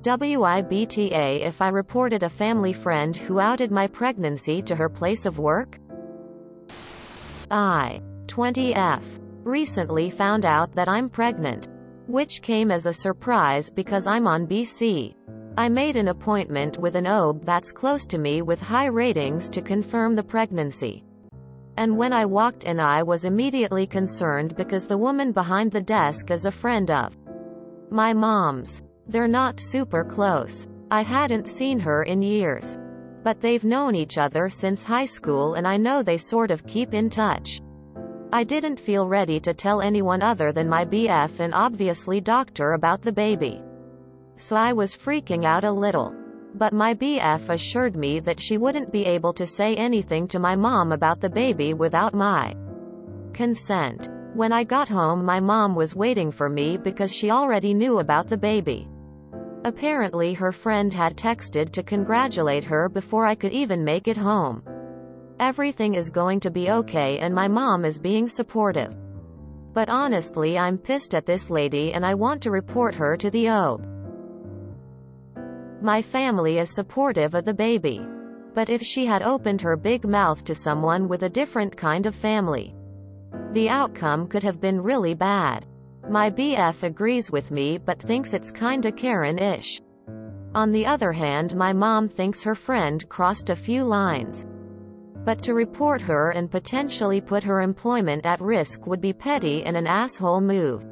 WIBTA if I reported a family friend who outed my pregnancy to her place of work? 20F. Recently found out that I'm pregnant. Which came as a surprise because I'm on BC. I made an appointment with an OB that's close to me with high ratings to confirm the pregnancy. And when I walked in, I was immediately concerned because the woman behind the desk is a friend of my mom's. They're not super close. I hadn't seen her in years. But they've known each other since high school, and I know they sort of keep in touch. I didn't feel ready to tell anyone other than my BF and obviously doctor about the baby. So I was freaking out a little. But my BF assured me that she wouldn't be able to say anything to my mom about the baby without my consent. When I got home, my mom was waiting for me because she already knew about the baby. Apparently her friend had texted to congratulate her before I could even make it home. Everything is going to be okay and my mom is being supportive. But honestly, I'm pissed at this lady and I want to report her to the OB. My family is supportive of the baby. But if she had opened her big mouth to someone with a different kind of family, the outcome could have been really bad. My BF agrees with me but thinks it's kinda Karen-ish. On the other hand, my mom thinks her friend crossed a few lines. But to report her and potentially put her employment at risk would be petty and an asshole move.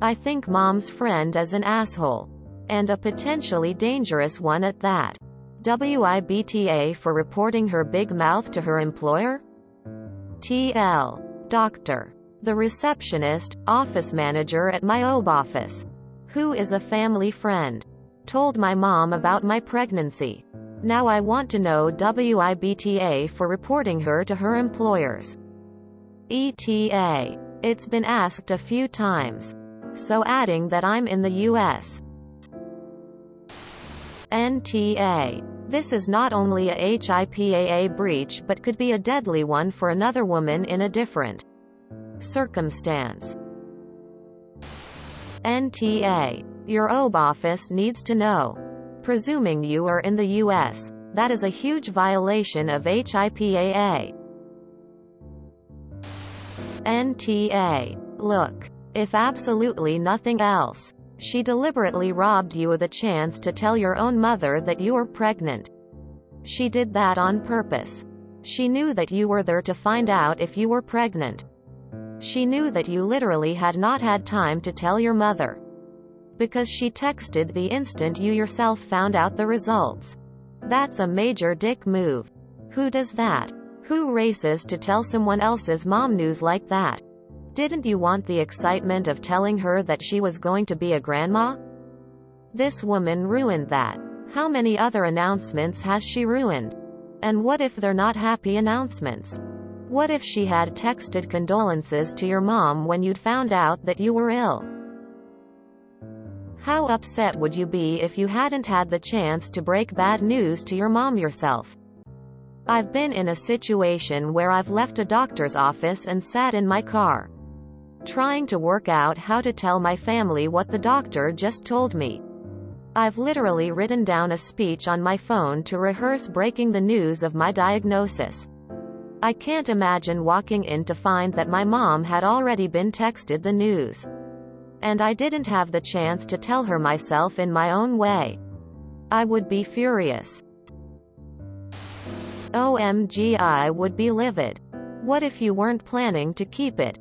I think mom's friend is an asshole. And a potentially dangerous one at that. WIBTA for reporting her big mouth to her employer? TL. Doctor. The receptionist, office manager at my OB office, who is a family friend, told my mom about my pregnancy. Now I want to know WIBTA for reporting her to her employers. ETA. It's been asked a few times. So adding that I'm in the US. NTA. This is not only a HIPAA breach but could be a deadly one for another woman in a different circumstance. NTA. Your OB office needs to know. Presuming you are in the US, that is a huge violation of HIPAA. NTA. Look. If absolutely nothing else, she deliberately robbed you of the chance to tell your own mother that you were pregnant. She did that on purpose. She knew that you were there to find out if you were pregnant. She knew that you literally had not had time to tell your mother. Because she texted the instant you yourself found out the results. That's a major dick move. Who does that? Who races to tell someone else's mom news like that? Didn't you want the excitement of telling her that she was going to be a grandma? This woman ruined that. How many other announcements has she ruined? And what if they're not happy announcements? What if she had texted condolences to your mom when you'd found out that you were ill? How upset would you be if you hadn't had the chance to break bad news to your mom yourself? I've been in a situation where I've left a doctor's office and sat in my car, trying to work out how to tell my family what the doctor just told me. I've literally written down a speech on my phone to rehearse breaking the news of my diagnosis. I can't imagine walking in to find that my mom had already been texted the news. And I didn't have the chance to tell her myself in my own way. I would be furious. OMG, I would be livid. What if you weren't planning to keep it?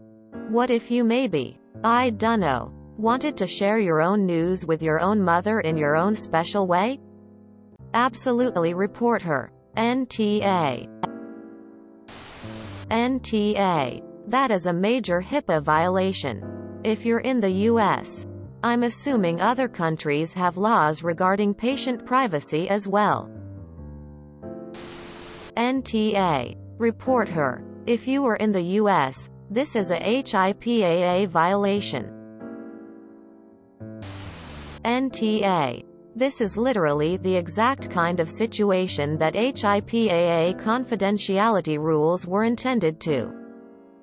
What if you maybe, I dunno, wanted to share your own news with your own mother in your own special way? Absolutely report her. NTA. NTA. That is a major HIPAA violation. If you're in the US, I'm assuming other countries have laws regarding patient privacy as well. NTA. Report her. If you were in the US, this is a HIPAA violation. NTA. This is literally the exact kind of situation that HIPAA confidentiality rules were intended to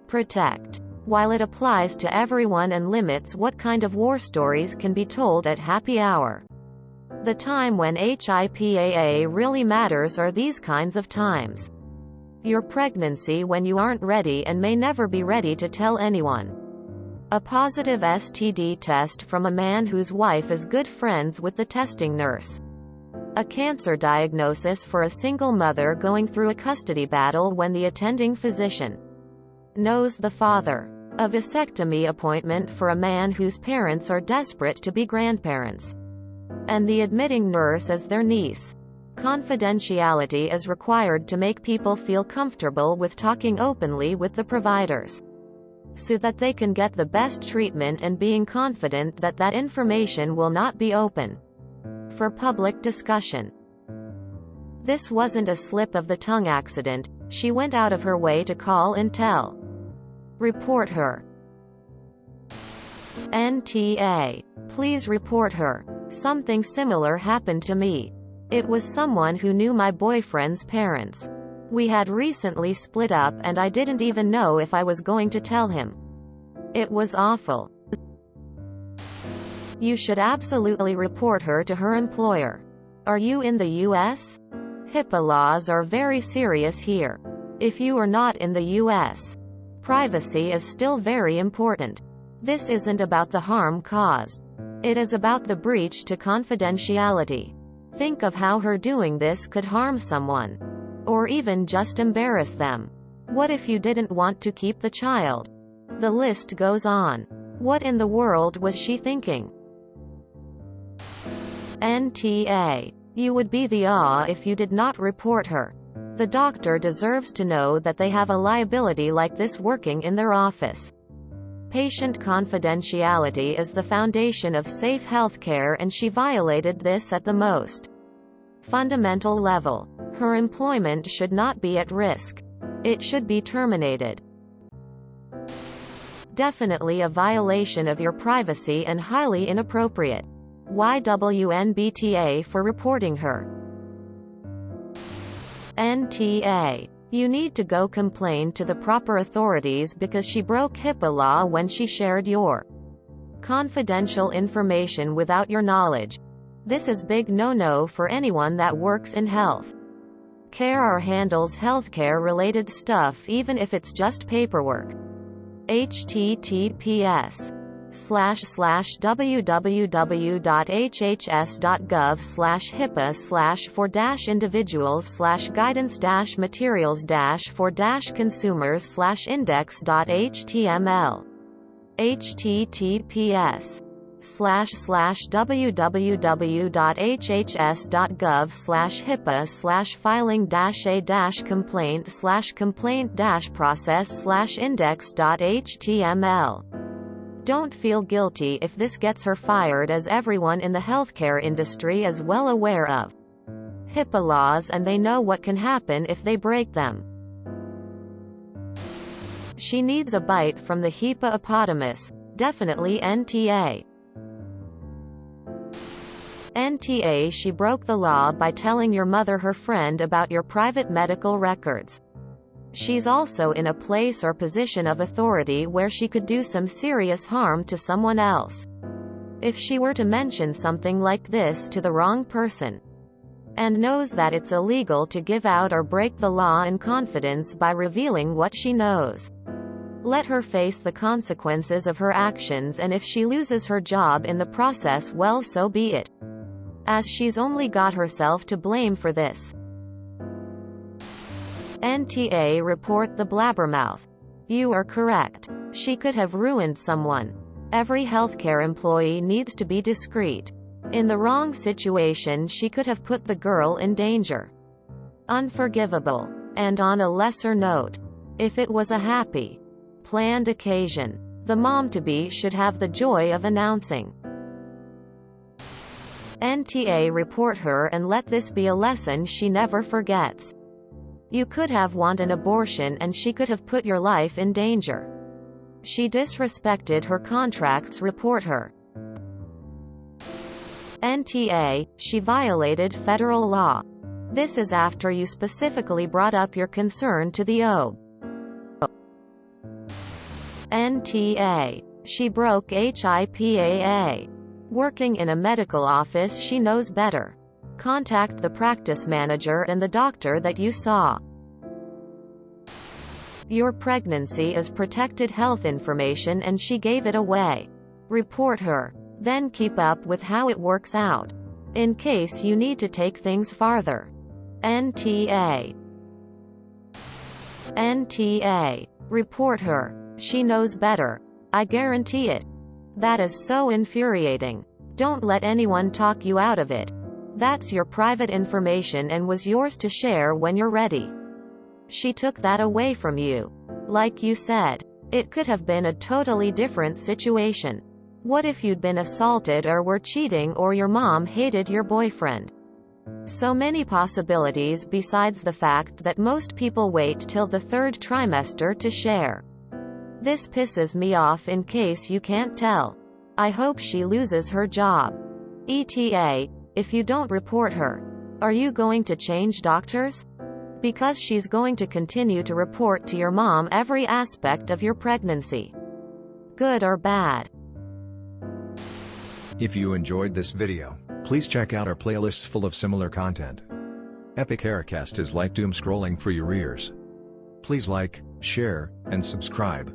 protect. While it applies to everyone and limits what kind of war stories can be told at happy hour, The time when HIPAA really matters are these kinds of times. Your pregnancy when you aren't ready and may never be ready to tell anyone. A positive STD test from a man whose wife is good friends with the testing nurse. A cancer diagnosis for a single mother going through a custody battle when the attending physician knows the father. A vasectomy appointment for a man whose parents are desperate to be grandparents. And the admitting nurse as their niece. Confidentiality is required to make people feel comfortable with talking openly with the providers, so that they can get the best treatment, and being confident that that information will not be open for public discussion. This wasn't a slip of the tongue accident. She went out of her way to call and tell. Report her. NTA. Please report her. Something similar happened to me. It was someone who knew my boyfriend's parents. We had recently split up and I didn't even know if I was going to tell him. It was awful. You should absolutely report her to her employer. Are you in the US? HIPAA laws are very serious here. If you are not in the US, privacy is still very important. This isn't about the harm caused. It is about the breach to confidentiality. Think of how her doing this could harm someone. Or even just embarrass them. What if you didn't want to keep the child? The list goes on. What in the world was she thinking? NTA. You would be the awe if you did not report her. The doctor deserves to know that they have a liability like this working in their office. Patient confidentiality is the foundation of safe healthcare, and she violated this at the most fundamental level. Her employment should not be at risk. It should be terminated. Definitely a violation of your privacy and highly inappropriate. WIBTA for reporting her. NTA. You need to go complain to the proper authorities because she broke HIPAA law when she shared your confidential information without your knowledge. This is big no-no for anyone that works in health care or handles healthcare related stuff, even if it's just paperwork. https://www.hhs.gov/HIPAA/for-individuals/guidance-materials-for-consumer/index.html. https://www.hhs.gov/HIPAA/filing-a-process/index.html. Don't feel guilty if this gets her fired, as everyone in the healthcare industry is well aware of HIPAA laws and they know what can happen if they break them. She needs a bite from the hippopotamus. Definitely NTA. NTA. She broke the law by telling your mother her friend about your private medical records. She's also in a place or position of authority where she could do some serious harm to someone else if she were to mention something like this to the wrong person, and knows that it's illegal to give out or break the law in confidence by revealing what she knows. Let her face the consequences of her actions, and if she loses her job in the process, well, so be it, as she's only got herself to blame for this. NTA. Report the blabbermouth. You are correct. She could have ruined someone. Every healthcare employee needs to be discreet. In the wrong situation, she could have put the girl in danger. Unforgivable. And on a lesser note, if it was a happy, planned occasion, the mom-to-be should have the joy of announcing. NTA. Report her and let this be a lesson she never forgets. You could have wanted an abortion and she could have put your life in danger. She disrespected her contracts. Report her. NTA. She violated federal law. This is after you specifically brought up your concern to the OB. NTA. She broke HIPAA. Working in a medical office, she knows better. Contact the practice manager and the doctor that you saw. Your pregnancy is protected health information and she gave it away. Report her. Then keep up with how it works out. In case you need to take things farther. NTA. NTA. Report her. She knows better. I guarantee it. That is so infuriating. Don't let anyone talk you out of it. That's your private information and was yours to share when you're ready. She took that away from you. Like you said, it could have been a totally different situation. What if you'd been assaulted or were cheating or your mom hated your boyfriend? So many possibilities besides the fact that most people wait till the 3rd trimester to share. This pisses me off in case you can't tell. I hope she loses her job. ETA, if you don't report her, are you going to change doctors? Because she's going to continue to report to your mom every aspect of your pregnancy. Good or bad. If you enjoyed this video, please check out our playlists full of similar content. Epic Haircast is like doom scrolling for your ears. Please like, share, and subscribe.